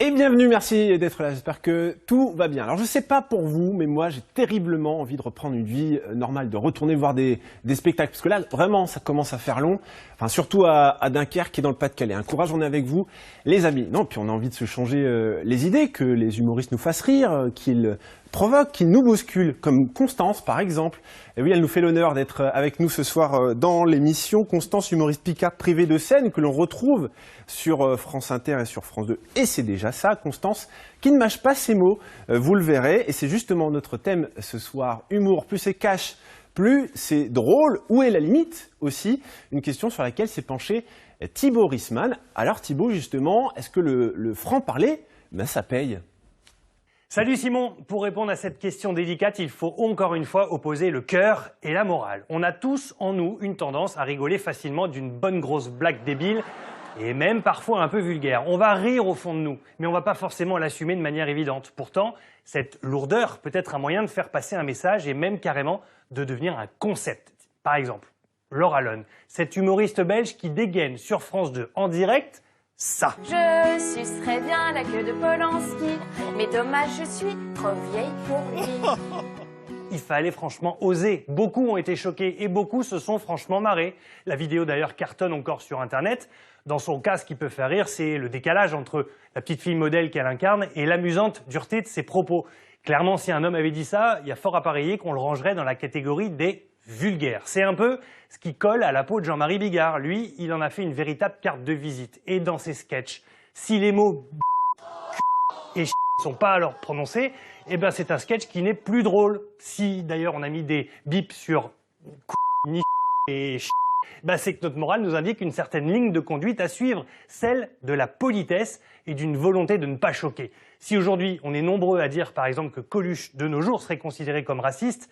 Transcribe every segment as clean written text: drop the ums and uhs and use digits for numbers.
Et bienvenue, merci d'être là, j'espère que tout va bien. Alors je sais pas pour vous, mais moi j'ai terriblement envie de reprendre une vie normale, de retourner voir des spectacles. Parce que là, vraiment, ça commence à faire long. Enfin, surtout à Dunkerque qui est dans le Pas-de-Calais. Un courage, on est avec vous, les amis. Non, puis on a envie de se changer les idées, que les humoristes nous fassent rire, qu'ils provoquent, qu'ils nous bousculent, comme Constance par exemple. Et oui, elle nous fait l'honneur d'être avec nous ce soir dans l'émission. Constance, humoriste picarde privée de scène, que l'on retrouve sur France Inter et sur France 2. Et c'est déjà ça, Constance, qui ne mâche pas ses mots, vous le verrez. Et c'est justement notre thème ce soir, humour, plus c'est cash, plus c'est drôle. Où est la limite aussi? Une question sur laquelle s'est penché Thibaut Risman. Alors Thibaut, justement, est-ce que le franc-parler, ça paye? Salut Simon, pour répondre à cette question délicate, il faut encore une fois opposer le cœur et la morale. On a tous en nous une tendance à rigoler facilement d'une bonne grosse blague débile et même parfois un peu vulgaire. On va rire au fond de nous, mais on ne va pas forcément l'assumer de manière évidente. Pourtant, cette lourdeur peut être un moyen de faire passer un message et même carrément de devenir un concept. Par exemple, Laura Lone, cette humoriste belge qui dégaine sur France 2 en direct ça. Je sucerais bien la queue de Polanski, mais dommage, je suis trop vieille pour lui. Il fallait franchement oser. Beaucoup ont été choqués et beaucoup se sont franchement marrés. La vidéo d'ailleurs cartonne encore sur Internet. Dans son cas, ce qui peut faire rire, c'est le décalage entre la petite fille modèle qu'elle incarne et l'amusante dureté de ses propos. Clairement, si un homme avait dit ça, il y a fort à parier qu'on le rangerait dans la catégorie des vulgaires. C'est un peu ce qui colle à la peau de Jean-Marie Bigard. Lui, il en a fait une véritable carte de visite. Et dans ses sketchs, si les mots et ne sont pas alors prononcés, eh ben c'est un sketch qui n'est plus drôle. Si d'ailleurs on a mis des bips sur ni et ben c'est que notre morale nous indique une certaine ligne de conduite à suivre, celle de la politesse et d'une volonté de ne pas choquer. Si aujourd'hui on est nombreux à dire par exemple que Coluche de nos jours serait considéré comme raciste,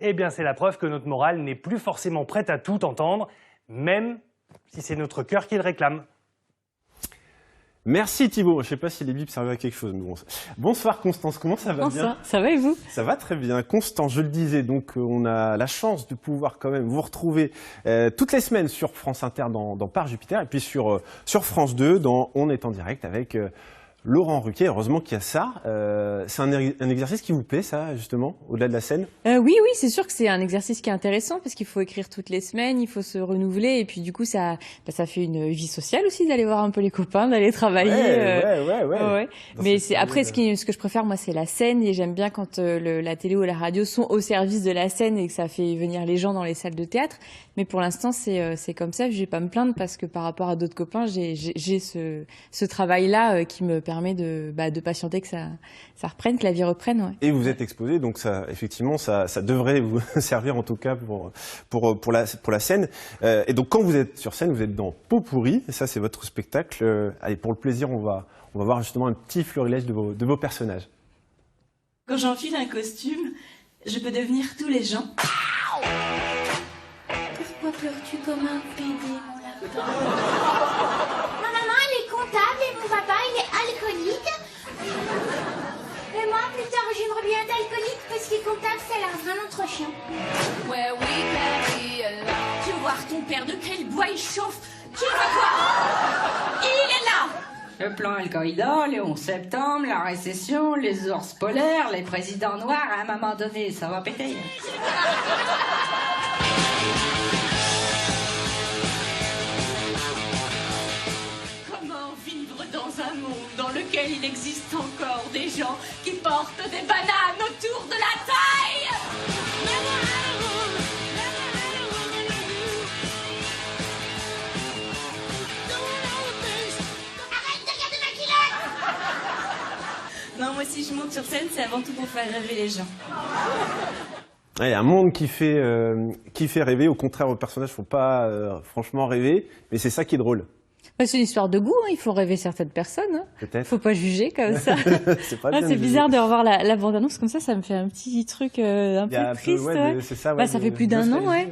eh bien c'est la preuve que notre morale n'est plus forcément prête à tout entendre, même si c'est notre cœur qui le réclame. Merci Thibaut, je ne sais pas si les bips servaient à quelque chose. Mais bon. Bonsoir Constance, comment ça va? Bonsoir, bien? Ça va et vous? Ça va très bien. Constance, je le disais, donc on a la chance de pouvoir quand même vous retrouver toutes les semaines sur France Inter dans Par Jupiter et puis sur France 2 dans On est en direct avec Laurent Ruquier. Heureusement qu'il y a ça. C'est un exercice qui vous plaît, ça, justement, au-delà de la scène? Oui, c'est sûr que c'est un exercice qui est intéressant parce qu'il faut écrire toutes les semaines, il faut se renouveler et puis du coup ça fait une vie sociale aussi d'aller voir un peu les copains, d'aller travailler. Ouais. Mais c'est après ce que je préfère moi c'est la scène et j'aime bien quand la télé ou la radio sont au service de la scène et que ça fait venir les gens dans les salles de théâtre. Mais pour l'instant c'est comme ça, je vais pas me plaindre parce que par rapport à d'autres copains j'ai ce travail-là qui me permet de patienter que ça reprenne, que la vie reprenne. Ouais. Et vous êtes exposé, donc ça, effectivement, ça devrait vous servir en tout cas pour la scène. Et donc quand vous êtes sur scène, vous êtes dans Pot pourri, et ça c'est votre spectacle. Allez, pour le plaisir, on va voir justement un petit florilège de vos personnages. Quand j'enfile un costume, je peux devenir tous les gens. Pourquoi pleures-tu comme un bébé, mon lapin? Ma maman, elle est comptable et mon papa, il est alcoolique. Et moi, plus tard, j'aimerais bien être alcoolique parce que comptable, ça a l'air vraiment trop chiant. Ouais, oui, tu veux voir ton père de quel bois il chauffe? Tu vois quoi? Il est là! Le plan Al-Qaïda, le 11 septembre, la récession, les ours polaires, les présidents noirs, à un moment donné, ça va péter. Comment vivre dans un monde dans lequel il existe encore des gens qui portent des bananes autour de la taille? Arrête de regarder ma culotte! Non, moi si je monte sur scène, c'est avant tout pour faire rêver les gens. Il y a un monde qui fait rêver. Au contraire, aux personnages, faut pas franchement rêver, mais c'est ça qui est drôle. C'est une histoire de goût, hein. Il faut rêver certaines personnes. Hein. Peut-être. Faut pas juger comme ça. C'est bizarre de revoir la bande-annonce comme ça me fait un petit truc un peu triste. C'est ça, ça fait plus d'un an, ouais.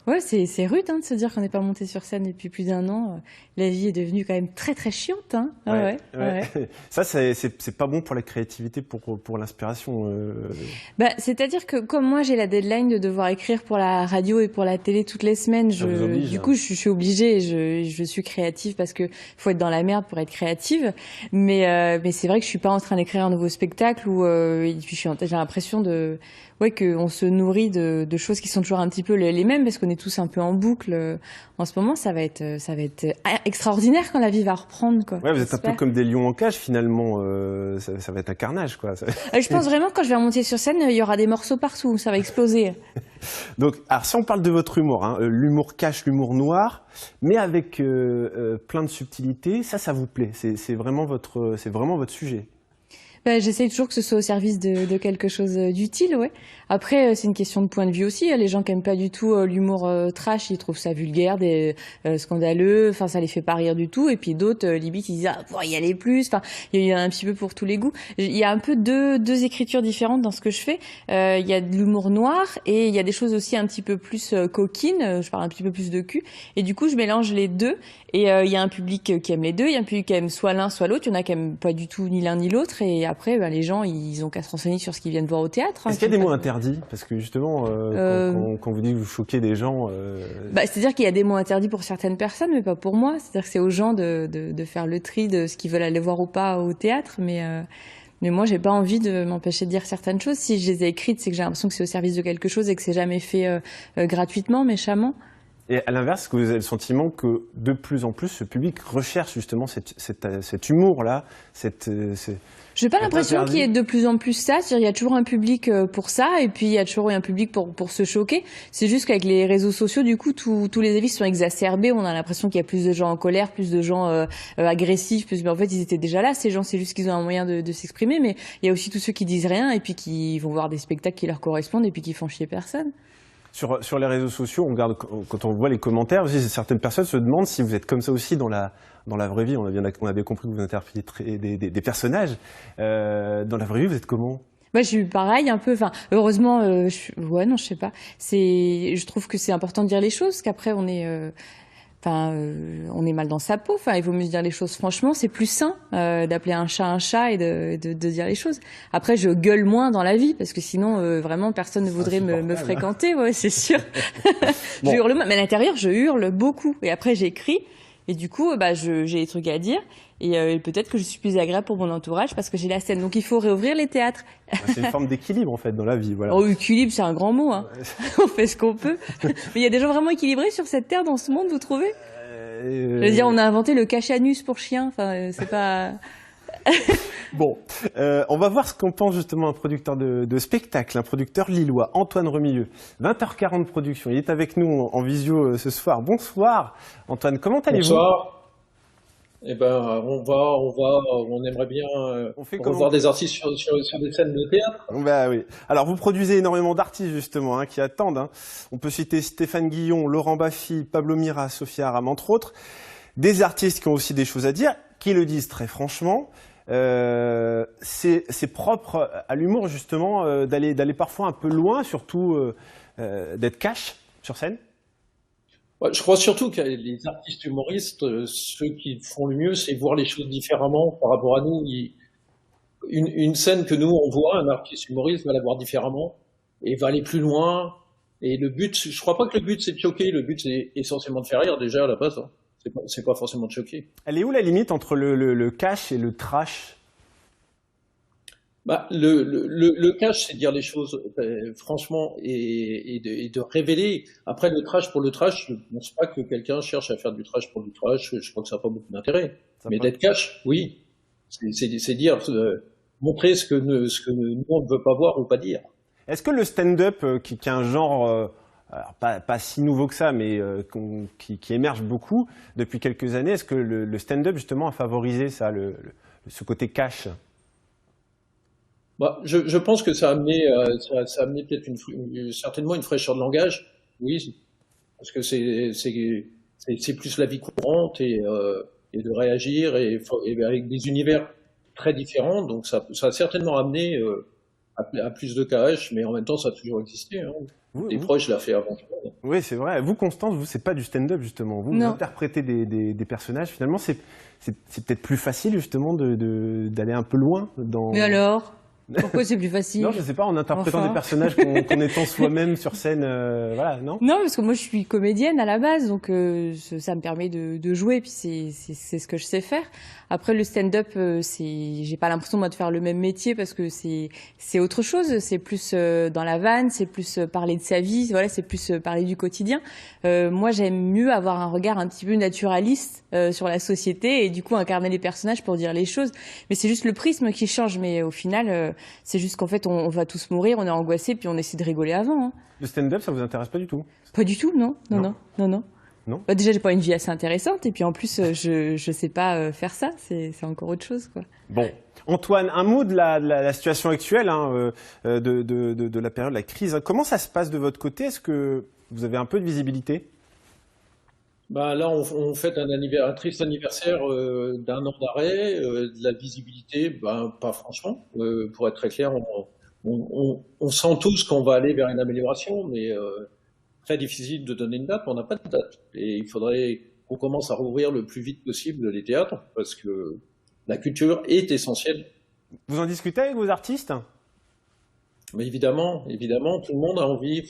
Ouais, c'est rude hein, de se dire qu'on n'est pas monté sur scène depuis plus d'1 an. La vie est devenue quand même très très chiante. Hein. Ah ouais. Ça, c'est pas bon pour la créativité, pour l'inspiration. Bah, c'est-à-dire que comme moi j'ai la deadline de devoir écrire pour la radio et pour la télé toutes les semaines, Ça vous oblige, du coup je suis obligée, je suis créative parce que faut être dans la merde pour être créative. Mais c'est vrai que je suis pas en train d'écrire un nouveau spectacle ou et puis j'ai l'impression qu'on se nourrit de choses qui sont toujours un petit peu les mêmes parce qu'on est tous un peu en boucle. En ce moment, ça va être extraordinaire quand la vie va reprendre, quoi. Ouais, vous êtes un peu comme des lions en cage, finalement. Ça va être un carnage, quoi. Je pense vraiment que quand je vais remonter sur scène, il y aura des morceaux partout, ça va exploser. Donc, alors, si on parle de votre humour, hein, l'humour cash, l'humour noir, mais avec plein de subtilité, ça vous plaît. C'est vraiment votre sujet. Bah, j'essaye toujours que ce soit au service de quelque chose d'utile, ouais. Après, c'est une question de point de vue aussi. Les gens qui aiment pas du tout l'humour trash, ils trouvent ça vulgaire, scandaleux. Enfin, ça les fait pas rire du tout. Et puis d'autres, limite, ils disent pourrait y aller plus. Enfin, il y a un petit peu pour tous les goûts. Il y a un peu deux écritures différentes dans ce que je fais. Il y a de l'humour noir et il y a des choses aussi un petit peu plus coquines. Je parle un petit peu plus de cul. Et du coup, je mélange les deux. Et il y a un public qui aime les deux. Il y a un public qui aime soit l'un, soit l'autre. Il y en a qui aiment pas du tout ni l'un ni l'autre. Et après, les gens, ils ont qu'à se renseigner sur ce qu'ils viennent voir au théâtre. Est-ce qu'il y a des mots interdits? Parce que justement, quand vous dites que vous choquez des gens... c'est-à-dire qu'il y a des mots interdits pour certaines personnes, mais pas pour moi. C'est-à-dire que c'est aux gens de faire le tri de ce qu'ils veulent aller voir ou pas au théâtre. Mais moi, j'ai pas envie de m'empêcher de dire certaines choses. Si je les ai écrites, c'est que j'ai l'impression que c'est au service de quelque chose et que c'est jamais fait gratuitement, méchamment. Et à l'inverse, est-ce que vous avez le sentiment que de plus en plus, ce public recherche justement cet humour-là, j'ai pas l'impression qu'il y ait de plus en plus ça. C'est-à-dire, il y a toujours un public pour ça, et puis il y a toujours un public pour se choquer. C'est juste qu'avec les réseaux sociaux, du coup, tous les avis sont exacerbés. On a l'impression qu'il y a plus de gens en colère, plus de gens agressifs. Mais en fait, ils étaient déjà là, ces gens. C'est juste qu'ils ont un moyen de s'exprimer. Mais il y a aussi tous ceux qui disent rien, et puis qui vont voir des spectacles qui leur correspondent, et puis qui font chier personne. Sur les réseaux sociaux, quand on voit les commentaires, aussi, certaines personnes se demandent si vous êtes comme ça aussi dans la vraie vie. On a bien compris que vous interprétez des personnages. Dans la vraie vie, vous êtes comment? Moi, je suis pareil, un peu. Enfin, heureusement, je sais pas. Je trouve que c'est important de dire les choses, parce qu'après, on est mal dans sa peau. Enfin, il vaut mieux dire les choses franchement. C'est plus sain d'appeler un chat et de dire les choses. Après, je gueule moins dans la vie parce que sinon, vraiment, personne ne voudrait me fréquenter. Ouais, c'est sûr. Je hurle moins, mais à l'intérieur, je hurle beaucoup. Et après, j'écris. Et du coup, j'ai des trucs à dire. Et peut-être que je suis plus agréable pour mon entourage parce que j'ai la scène. Donc, il faut réouvrir les théâtres. C'est une forme d'équilibre, en fait, dans la vie. Voilà. Oh, équilibre, c'est un grand mot. Hein. On fait ce qu'on peut. Mais il y a des gens vraiment équilibrés sur cette terre, dans ce monde, vous trouvez? Je veux dire, on a inventé le cache-anus pour chien. Enfin, c'est pas... Bon, on va voir ce qu'en pense justement un producteur de spectacle, un producteur lillois, Antoine Remilleux. 20h40 production. Il est avec nous en visio ce soir. Bonsoir, Antoine. Comment allez-vous? Bonsoir. Eh ben, on aimerait bien revoir des artistes sur des scènes de théâtre. Bah oui. Alors, vous produisez énormément d'artistes, justement, qui attendent. Hein. On peut citer Stéphane Guillon, Laurent Baffy, Pablo Mira, Sophia Aram, entre autres. Des artistes qui ont aussi des choses à dire, qui le disent très franchement. C'est propre à l'humour, justement, d'aller parfois un peu loin, surtout d'être cash sur scène. Ouais, je crois surtout que les artistes humoristes, ceux qui font le mieux, c'est voir les choses différemment par rapport à nous. Une scène que nous, on voit, un artiste humoriste va la voir différemment et va aller plus loin. Et le but, je crois pas que le but, c'est de choquer. Le but, c'est essentiellement de faire rire, déjà, à la base. Hein. C'est pas forcément de choquer. Elle est où la limite entre le cash et le trash? Le cash, c'est de dire les choses franchement et de révéler. Après, le trash pour le trash, je ne pense pas que quelqu'un cherche à faire du trash pour du trash. Je crois que ça n'a pas beaucoup d'intérêt. Mais d'être cash, oui. C'est dire, montrer ce que nous, on ne veut pas voir ou pas dire. Est-ce que le stand-up, qui est un genre... alors pas si nouveau que ça, mais qui émerge beaucoup depuis quelques années. Est-ce que le stand-up, justement, a favorisé ça, ce côté cash? Je pense que ça a amené peut-être certainement une fraîcheur de langage, oui, parce que c'est plus la vie courante et de réagir et avec des univers très différents, donc ça a certainement amené à plus de KH, mais en même temps, ça a toujours existé. Hein. Des proches, je l'ai fait avant. Oui, c'est vrai. Vous, Constance, vous, c'est pas du stand-up, justement. Vous interprétez des personnages. Finalement, c'est peut-être plus facile, justement, d'aller un peu loin dans... Mais alors ? Pourquoi c'est plus facile? Non, je sais pas, en interprétant des personnages qu'en étant soi-même sur scène, voilà, non? Non, parce que moi je suis comédienne à la base, donc ça me permet de jouer, puis c'est ce que je sais faire. Après le stand-up, j'ai pas l'impression moi de faire le même métier parce que c'est autre chose, c'est plus dans la vanne, c'est plus parler de sa vie, voilà, c'est plus parler du quotidien. Moi j'aime mieux avoir un regard un petit peu naturaliste sur la société et du coup incarner les personnages pour dire les choses. Mais c'est juste le prisme qui change, mais au final c'est juste qu'en fait on va tous mourir, on est angoissés, puis on essaie de rigoler avant. Hein. Le stand-up, ça vous intéresse pas du tout? Pas du tout, non. Non. Bah déjà, j'ai pas une vie assez intéressante, et puis en plus, je sais pas faire ça. C'est encore autre chose, quoi. Bon, Antoine, un mot de la situation actuelle, hein, de la période de la crise. Comment ça se passe de votre côté? Est-ce que vous avez un peu de visibilité? Bah là, on fête un triste anniversaire d'un an d'arrêt, de la visibilité, pas franchement. Pour être très clair, on sent tous qu'on va aller vers une amélioration, mais très difficile de donner une date. On n'a pas de date. Et il faudrait qu'on commence à rouvrir le plus vite possible les théâtres, parce que la culture est essentielle. Vous en discutez avec vos artistes? Mais évidemment, tout le monde a envie,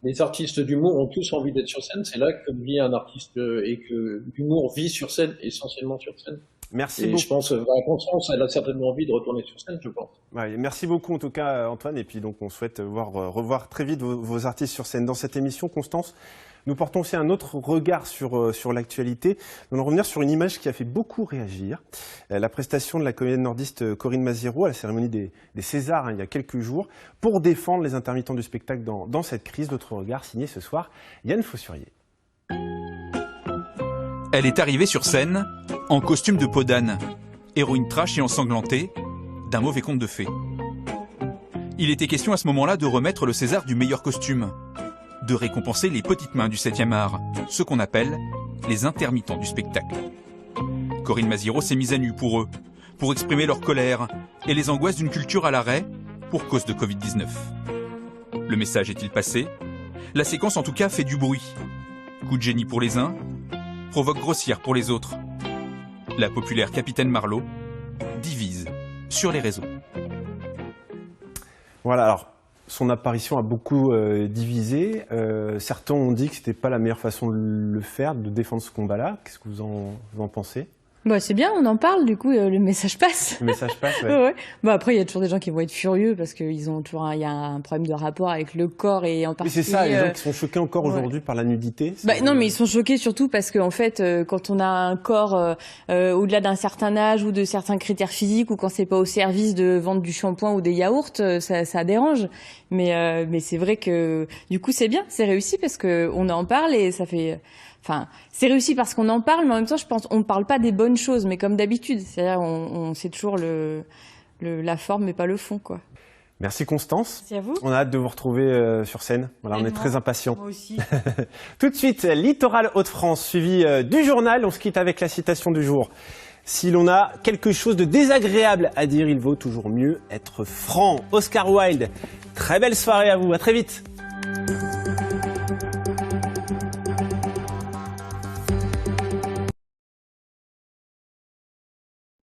les artistes d'humour ont tous envie d'être sur scène. C'est là que vit un artiste et que l'humour vit sur scène, essentiellement sur scène. Merci et beaucoup. Je pense, à Constance, elle a certainement envie de retourner sur scène, je pense. Ouais, merci beaucoup en tout cas, Antoine. Et puis donc on souhaite revoir très vite vos artistes sur scène. Dans cette émission, Constance, nous portons aussi un autre regard sur l'actualité. Nous allons revenir sur une image qui a fait beaucoup réagir. La prestation de la comédienne nordiste Corinne Maziero à la cérémonie des Césars, il y a quelques jours, pour défendre les intermittents du spectacle dans cette crise. D'autres regards signés ce soir, Yann Fossurier. Elle est arrivée sur scène en costume de peau d'âne, héroïne trash et ensanglantée d'un mauvais conte de fées. Il était question à ce moment-là de remettre le César du meilleur costume, de récompenser les petites mains du 7e art, ceux qu'on appelle les intermittents du spectacle. Corinne Maziero s'est mise à nu pour eux, pour exprimer leur colère et les angoisses d'une culture à l'arrêt pour cause de Covid-19. Le message est-il passé? La séquence en tout cas fait du bruit. Coup de génie pour les uns, provoque grossière pour les autres. La populaire Capitaine Marlowe divise sur les réseaux. Voilà, alors son apparition a beaucoup divisé. Certains ont dit que c'était pas la meilleure façon de le faire, de défendre ce combat-là. Qu'est-ce que vous en pensez? Bah c'est bien, on en parle, du coup le message passe. Le message passe, ouais. Ouais. Bah après il y a toujours des gens qui vont être furieux parce qu'ils ont toujours il y a un problème de rapport avec le corps et en particulier. C'est ça, les gens qui sont choqués encore aujourd'hui par la nudité. Bah non, mais ils sont choqués surtout parce que en fait quand on a un corps au-delà d'un certain âge ou de certains critères physiques ou quand c'est pas au service de vendre du shampoing ou des yaourts, ça dérange. Mais c'est vrai que du coup c'est bien, c'est réussi parce que on en parle et ça fait. Enfin, c'est réussi parce qu'on en parle, mais en même temps, je pense, on ne parle pas des bonnes choses, mais comme d'habitude. C'est-à-dire, on sait toujours la forme, mais pas le fond, quoi. Merci Constance. Merci à vous. On a hâte de vous retrouver sur scène. Voilà, on est très impatients. Moi aussi. Tout de suite, Littoral Hauts-de-France, suivi du journal. On se quitte avec la citation du jour. Si l'on a quelque chose de désagréable à dire, il vaut toujours mieux être franc. Oscar Wilde, très belle soirée à vous. À très vite.